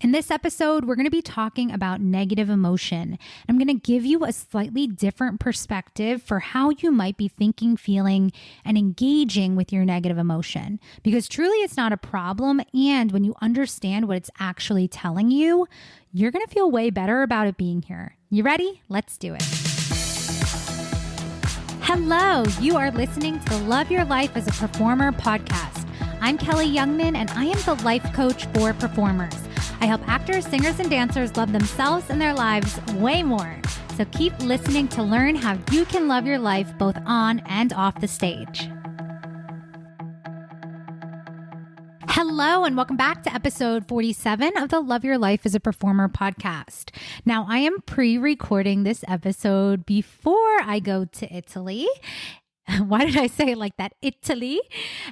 In this episode, we're going to be talking about negative emotion. I'm going to give you a slightly different perspective for how you might be thinking, feeling, and engaging with your negative emotion. Because truly, it's not a problem. And when you understand what it's actually telling you, you're going to feel way better about it being here. You ready? Let's do it. Hello, you are listening to the Love Your Life as a Performer podcast. I'm Kelly Youngman, and I am the life coach for performers. I help actors, singers, and dancers love themselves and their lives way more. So keep listening to learn how you can love your life both on and off the stage. Hello, and welcome back to episode 47 of the Love Your Life as a Performer podcast. Now, I am pre-recording this episode before I go to Italy. Why did I say it like that? Italy.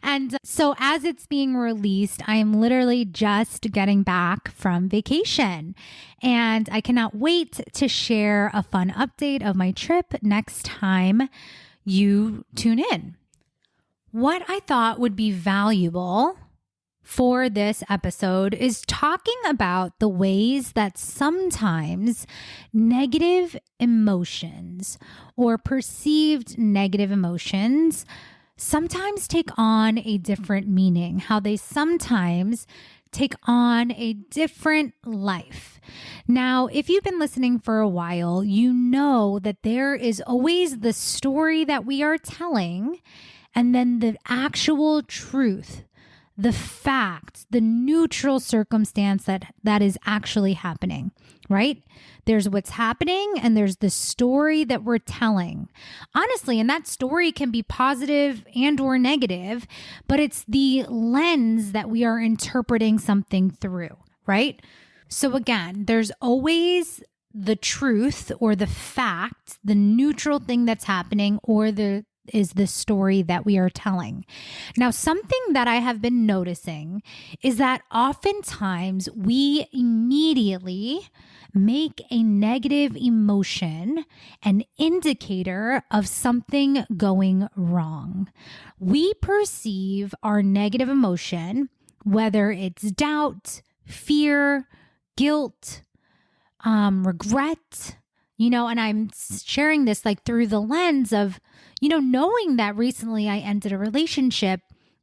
And so as it's being released, I am literally just getting back from vacation. And I cannot wait to share a fun update of my trip next time you tune in. What I thought would be valuable for this episode is talking about the ways that sometimes negative emotions or perceived negative emotions sometimes take on a different meaning, how they sometimes take on a different life. Now, if you've been listening for a while, you know that there is always the story that we are telling and then the actual truth, the fact, the neutral circumstance that is actually happening, right? There's what's happening and there's the story that we're telling. Honestly, and that story can be positive and or negative, but it's the lens that we are interpreting something through, right? So again, there's always the truth or the fact, the neutral thing that's happening, or is the story that we are telling. Now, something that I have been noticing is that oftentimes we immediately make a negative emotion an indicator of something going wrong. We perceive our negative emotion, whether it's doubt, fear, guilt, regret, and I'm sharing this like through the lens of, knowing that recently I ended a relationship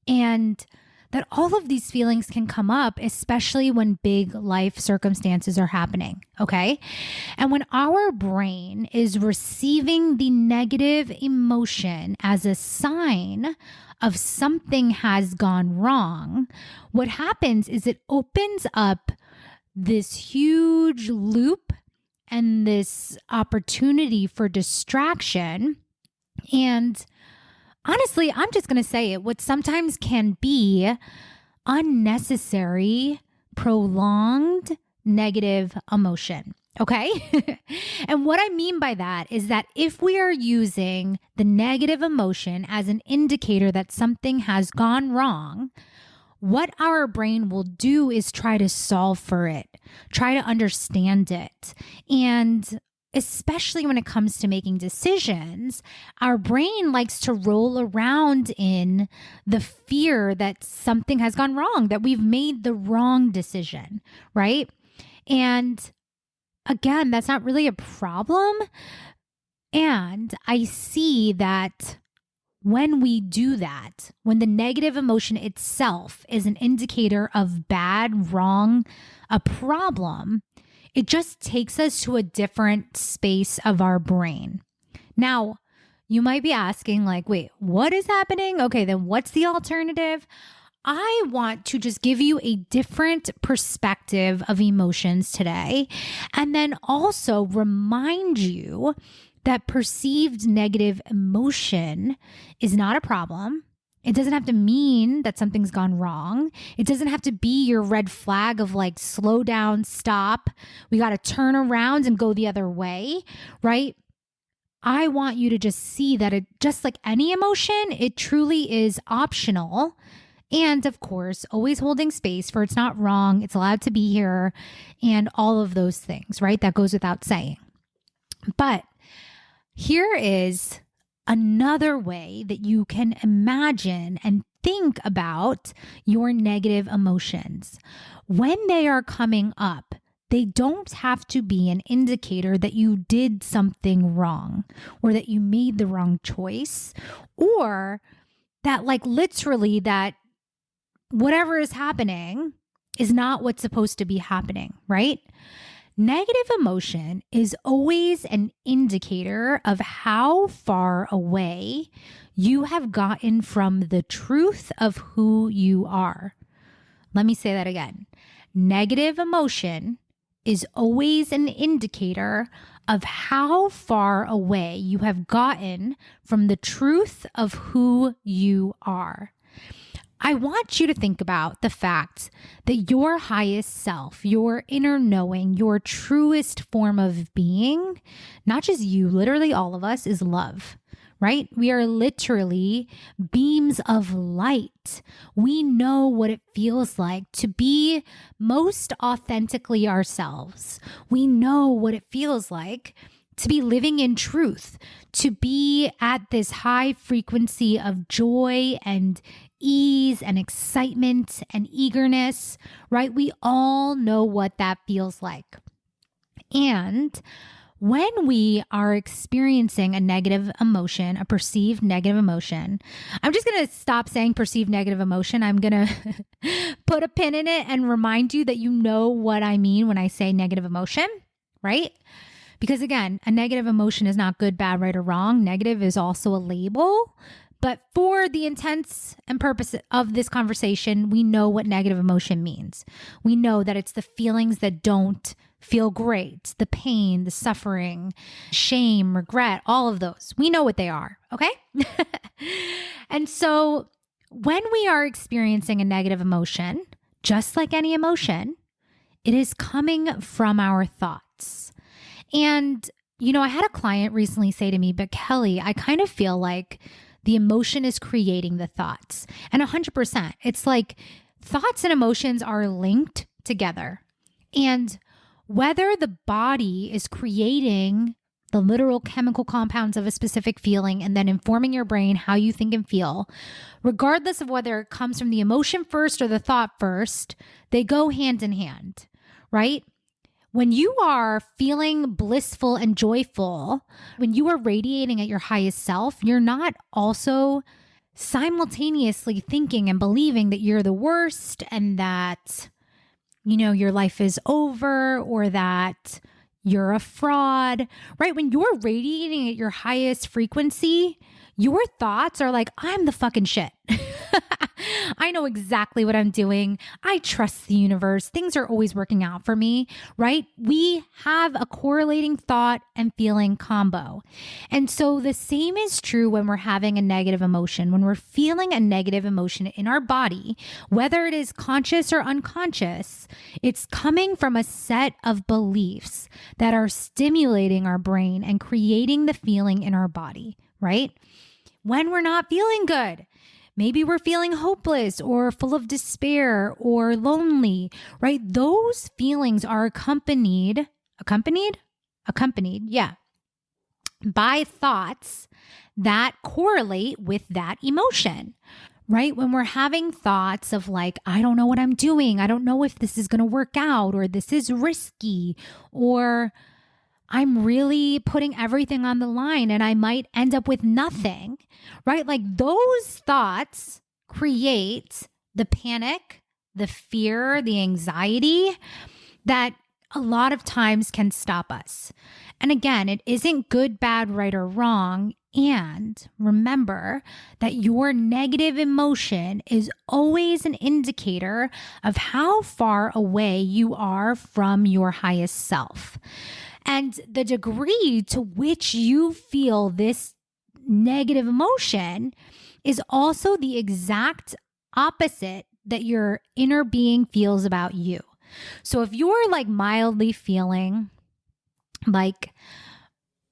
and that all of these feelings can come up, especially when big life circumstances are happening. Okay. And when our brain is receiving the negative emotion as a sign of something has gone wrong, what happens is it opens up this huge loop and this opportunity for distraction. And honestly, I'm just going to say it, what sometimes can be unnecessary, prolonged negative emotion. Okay. And what I mean by that is that if we are using the negative emotion as an indicator that something has gone wrong, what our brain will do is try to solve for it, try to understand it. And especially when it comes to making decisions, our brain likes to roll around in the fear that something has gone wrong, that we've made the wrong decision, right? And again, that's not really a problem. And I see that when we do that, when the negative emotion itself is an indicator of bad, wrong, a problem, it just takes us to a different space of our brain. Now, you might be asking like, wait, what is happening? Okay, then what's the alternative? I want to just give you a different perspective of emotions today, and then also remind you that perceived negative emotion is not a problem. It doesn't have to mean that something's gone wrong. It doesn't have to be your red flag of like, slow down, stop. We got to turn around and go the other way, right? I want you to just see that it, just like any emotion, it truly is optional. And of course, always holding space for it's not wrong. It's allowed to be here and all of those things, right? That goes without saying. But here is another way that you can imagine and think about your negative emotions. When they are coming up, they don't have to be an indicator that you did something wrong or that you made the wrong choice or that literally that whatever is happening is not what's supposed to be happening, right? Negative emotion is always an indicator of how far away you have gotten from the truth of who you are. Let me say that again. Negative emotion is always an indicator of how far away you have gotten from the truth of who you are. I want you to think about the fact that your highest self, your inner knowing, your truest form of being, not just you, literally all of us, is love, right? We are literally beams of light. We know what it feels like to be most authentically ourselves. We know what it feels like to be living in truth, to be at this high frequency of joy and ease and excitement and eagerness, right? We all know what that feels like. And when we are experiencing a negative emotion, a perceived negative emotion, I'm just going to stop saying perceived negative emotion. I'm going to put a pin in it and remind you that you know what I mean when I say negative emotion, right? Because again, a negative emotion is not good, bad, right, or wrong. Negative is also a label. But for the intents and purpose of this conversation, we know what negative emotion means. We know that it's the feelings that don't feel great, the pain, the suffering, shame, regret, all of those. We know what they are, okay? And so when we are experiencing a negative emotion, just like any emotion, it is coming from our thoughts. And, I had a client recently say to me, but Kelly, I kind of feel like the emotion is creating the thoughts. And 100%, it's like thoughts and emotions are linked together. And whether the body is creating the literal chemical compounds of a specific feeling and then informing your brain how you think and feel, regardless of whether it comes from the emotion first or the thought first, they go hand in hand, right? When you are feeling blissful and joyful, when you are radiating at your highest self, you're not also simultaneously thinking and believing that you're the worst and that, your life is over or that you're a fraud, right? When you're radiating at your highest frequency, your thoughts are like, I'm the fucking shit. I know exactly what I'm doing. I trust the universe. Things are always working out for me, right? We have a correlating thought and feeling combo. And so the same is true when we're having a negative emotion. When we're feeling a negative emotion in our body, whether it is conscious or unconscious, it's coming from a set of beliefs that are stimulating our brain and creating the feeling in our body, right? When we're not feeling good, maybe we're feeling hopeless or full of despair or lonely, right? Those feelings are accompanied, yeah, by thoughts that correlate with that emotion, right? When we're having thoughts of like, I don't know what I'm doing. I don't know if this is going to work out, or this is risky, or I'm really putting everything on the line and I might end up with nothing, right? Like those thoughts create the panic, the fear, the anxiety that a lot of times can stop us. And again, it isn't good, bad, right, or wrong. And remember that your negative emotion is always an indicator of how far away you are from your highest self. And the degree to which you feel this negative emotion is also the exact opposite that your inner being feels about you. So if you're like mildly feeling like,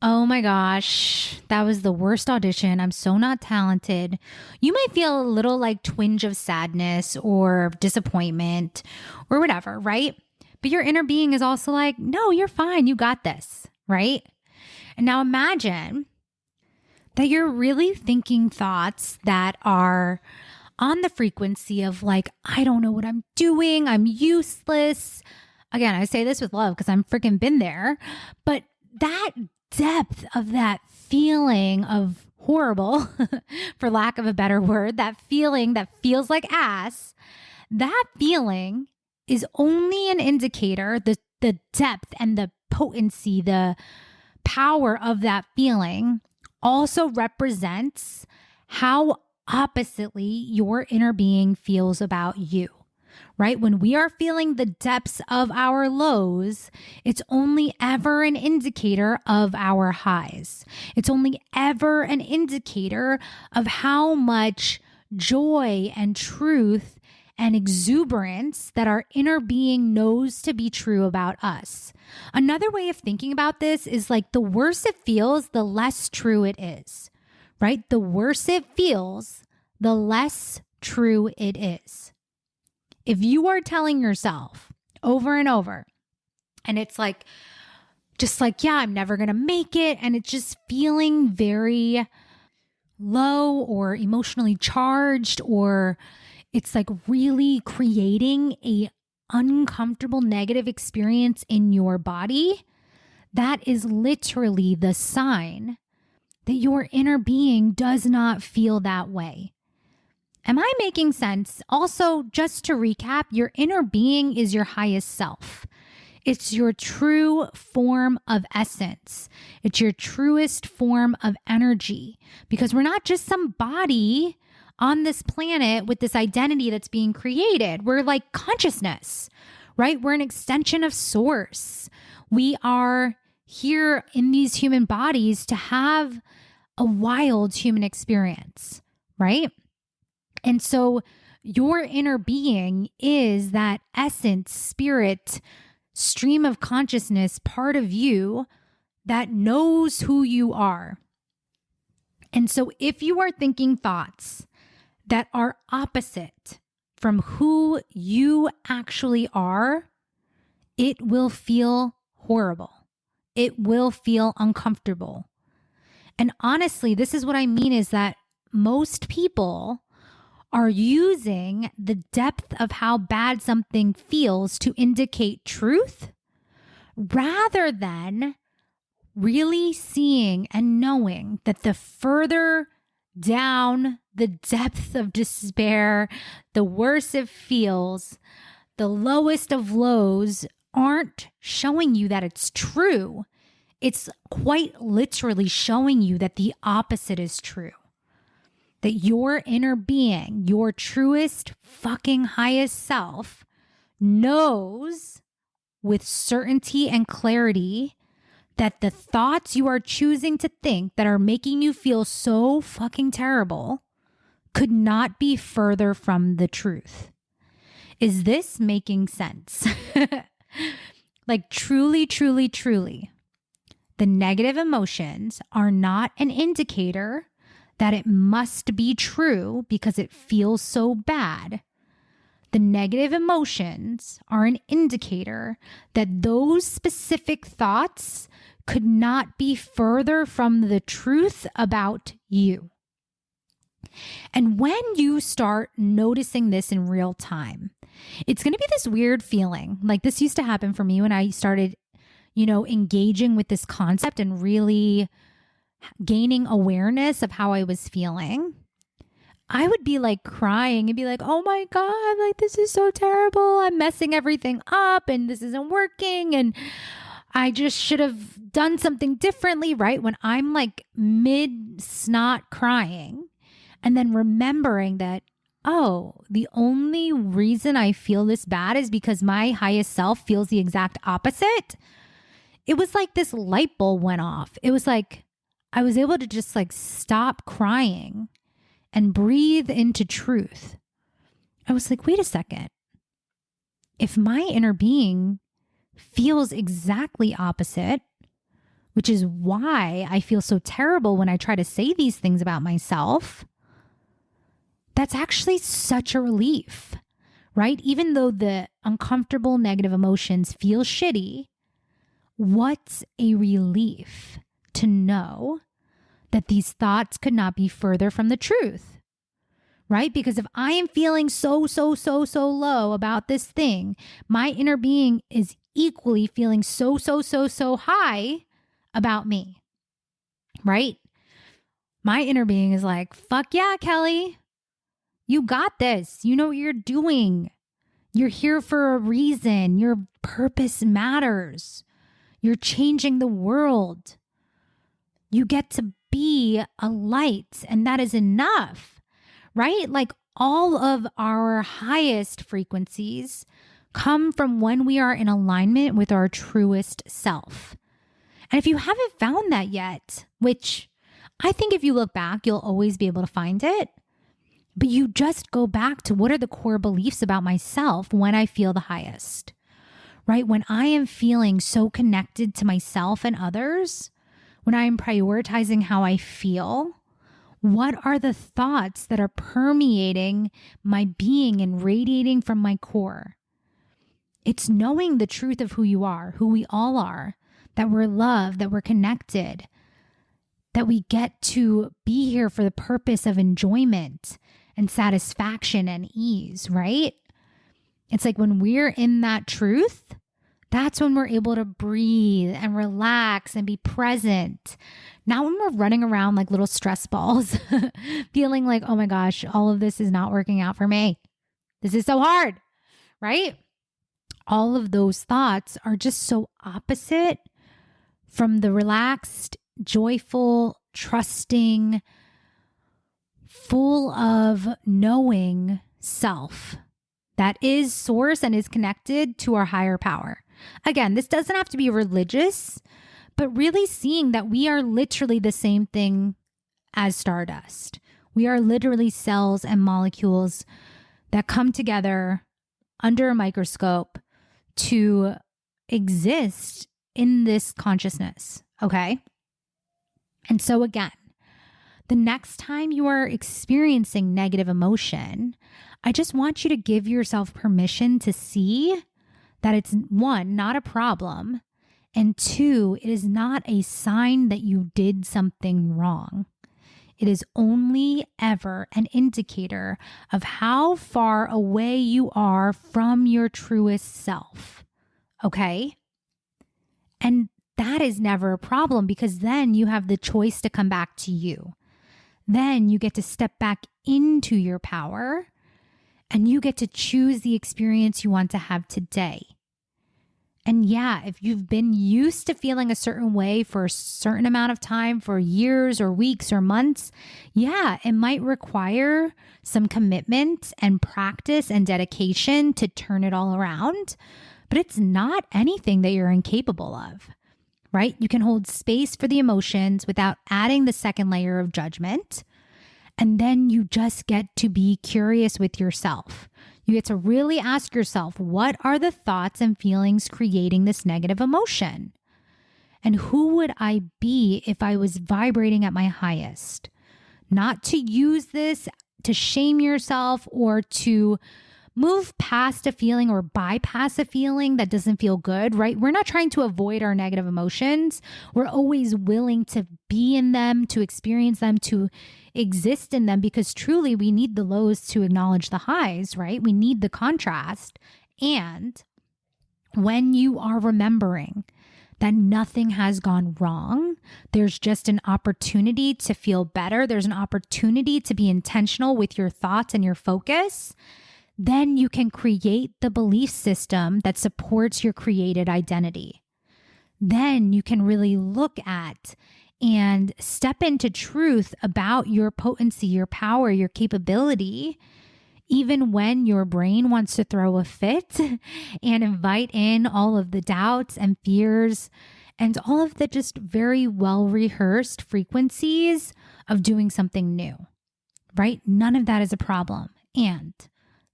oh my gosh, that was the worst audition, I'm so not talented, you might feel a little like twinge of sadness or disappointment or whatever, right? But your inner being is also like, no, you're fine. You got this, right? And now imagine that you're really thinking thoughts that are on the frequency of like, I don't know what I'm doing. I'm useless. Again, I say this with love because I'm freaking been there. But that depth of that feeling of horrible, for lack of a better word, that feeling that feels like ass, that feeling is only an indicator, the depth and the potency, the power of that feeling also represents how oppositely your inner being feels about you, right? When we are feeling the depths of our lows, it's only ever an indicator of our highs. It's only ever an indicator of how much joy and truth and exuberance that our inner being knows to be true about us. Another way of thinking about this is like the worse it feels, the less true it is, right? The worse it feels, the less true it is. If you are telling yourself over and over, and it's like, just like, yeah, I'm never going to make it, and it's just feeling very low or emotionally charged, or it's like really creating a uncomfortable negative experience in your body, that is literally the sign that your inner being does not feel that way. Am I making sense? Also, just to recap, your inner being is your highest self. It's your true form of essence. It's your truest form of energy, because we're not just some body on this planet with this identity that's being created. We're like consciousness, right? We're an extension of source. We are here in these human bodies to have a wild human experience, right? And so your inner being is that essence, spirit, stream of consciousness, part of you that knows who you are. And so if you are thinking thoughts that are opposite from who you actually are, it will feel horrible. It will feel uncomfortable. And honestly, this is what I mean, is that most people are using the depth of how bad something feels to indicate truth, rather than really seeing and knowing that the further down the depth of despair, the worse it feels, the lowest of lows aren't showing you that it's true. It's quite literally showing you that the opposite is true. That your inner being, your truest fucking highest self, knows with certainty and clarity that the thoughts you are choosing to think that are making you feel so fucking terrible could not be further from the truth. Is this making sense? Like truly, truly, truly, the negative emotions are not an indicator that it must be true because it feels so bad. The negative emotions are an indicator that those specific thoughts could not be further from the truth about you. And when you start noticing this in real time, it's going to be this weird feeling. Like this used to happen for me when I started, engaging with this concept and really gaining awareness of how I was feeling. I would be like crying and be like, oh my God, like this is so terrible. I'm messing everything up and this isn't working. And I just should have done something differently, right? When I'm like mid snot crying and then remembering that, oh, the only reason I feel this bad is because my highest self feels the exact opposite. It was like this light bulb went off. It was like I was able to just like stop crying and breathe into truth. I was like, wait a second. If my inner being feels exactly opposite, which is why I feel so terrible when I try to say these things about myself, that's actually such a relief, right? Even though the uncomfortable negative emotions feel shitty, what's a relief to know that these thoughts could not be further from the truth, right? Because if I am feeling so low about this thing, my inner being is equally feeling so high about me, right? My inner being is like, fuck yeah, Kelly, you got this. You know what you're doing. You're here for a reason. Your purpose matters. You're changing the world. You get to be a light, and that is enough, right? Like all of our highest frequencies come from when we are in alignment with our truest self. And if you haven't found that yet, which I think if you look back, you'll always be able to find it, but you just go back to what are the core beliefs about myself when I feel the highest, right? When I am feeling so connected to myself and others, when I am prioritizing how I feel, what are the thoughts that are permeating my being and radiating from my core? It's knowing the truth of who you are, who we all are, that we're loved, that we're connected, that we get to be here for the purpose of enjoyment and satisfaction and ease, right? It's like when we're in that truth, that's when we're able to breathe and relax and be present. Not when we're running around like little stress balls, feeling like, oh my gosh, all of this is not working out for me. This is so hard, right? All of those thoughts are just so opposite from the relaxed, joyful, trusting, full of knowing self that is source and is connected to our higher power. Again, this doesn't have to be religious, but really seeing that we are literally the same thing as stardust. We are literally cells and molecules that come together under a microscope to exist in this consciousness, okay? And so again, the next time you are experiencing negative emotion, I just want you to give yourself permission to see that it's one, not a problem, and two, it is not a sign that you did something wrong. It is only ever an indicator of how far away you are from your truest self, okay? And that is never a problem because then you have the choice to come back to you. Then you get to step back into your power and you get to choose the experience you want to have today. And yeah, if you've been used to feeling a certain way for a certain amount of time, for years or weeks or months, yeah, it might require some commitment and practice and dedication to turn it all around, but it's not anything that you're incapable of, right? You can hold space for the emotions without adding the second layer of judgment. And then you just get to be curious with yourself. You get to really ask yourself, what are the thoughts and feelings creating this negative emotion? And who would I be if I was vibrating at my highest? Not to use this to shame yourself or to move past a feeling or bypass a feeling that doesn't feel good, right? We're not trying to avoid our negative emotions. We're always willing to be in them, to experience them, to exist in them, because truly we need the lows to acknowledge the highs, right? We need the contrast. And when you are remembering that nothing has gone wrong, there's just an opportunity to feel better. There's an opportunity to be intentional with your thoughts and your focus. Then you can create the belief system that supports your created identity. Then you can really look at and step into truth about your potency, your power, your capability, even when your brain wants to throw a fit and invite in all of the doubts and fears and all of the just very well-rehearsed frequencies of doing something new, right? None of that is a problem. And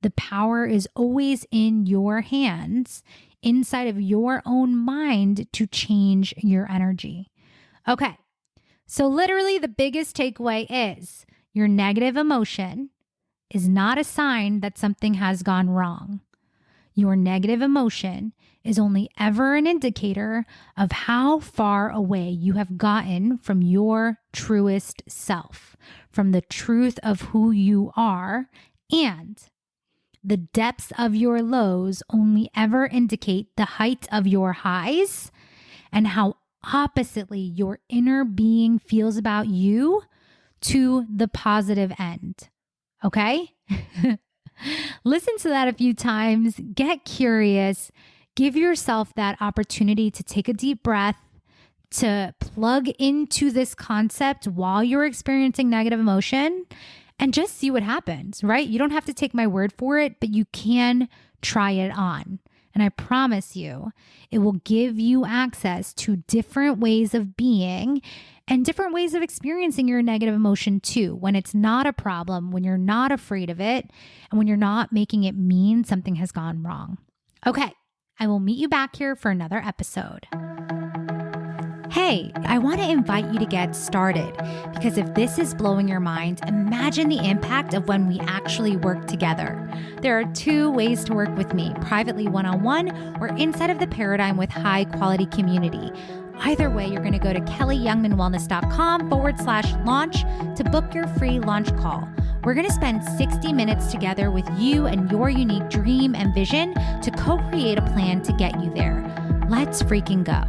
the power is always in your hands, inside of your own mind, to change your energy. Okay, so literally the biggest takeaway is your negative emotion is not a sign that something has gone wrong. Your negative emotion is only ever an indicator of how far away you have gotten from your truest self, from the truth of who you are, and the depths of your lows only ever indicate the height of your highs and how oppositely your inner being feels about you to the positive end. Okay? Listen to that a few times, get curious, give yourself that opportunity to take a deep breath, to plug into this concept while you're experiencing negative emotion, and just see what happens, right? You don't have to take my word for it, but you can try it on. And I promise you, it will give you access to different ways of being and different ways of experiencing your negative emotion too, when it's not a problem, when you're not afraid of it, and when you're not making it mean something has gone wrong. Okay, I will meet you back here for another episode. Hey, I want to invite you to get started because if this is blowing your mind, imagine the impact of when we actually work together. There are 2 ways to work with me, privately one-on-one or inside of the Paradigm with high quality community. Either way, you're going to go to kellyyoungmanwellness.com/launch to book your free launch call. We're going to spend 60 minutes together with you and your unique dream and vision to co-create a plan to get you there. Let's freaking go.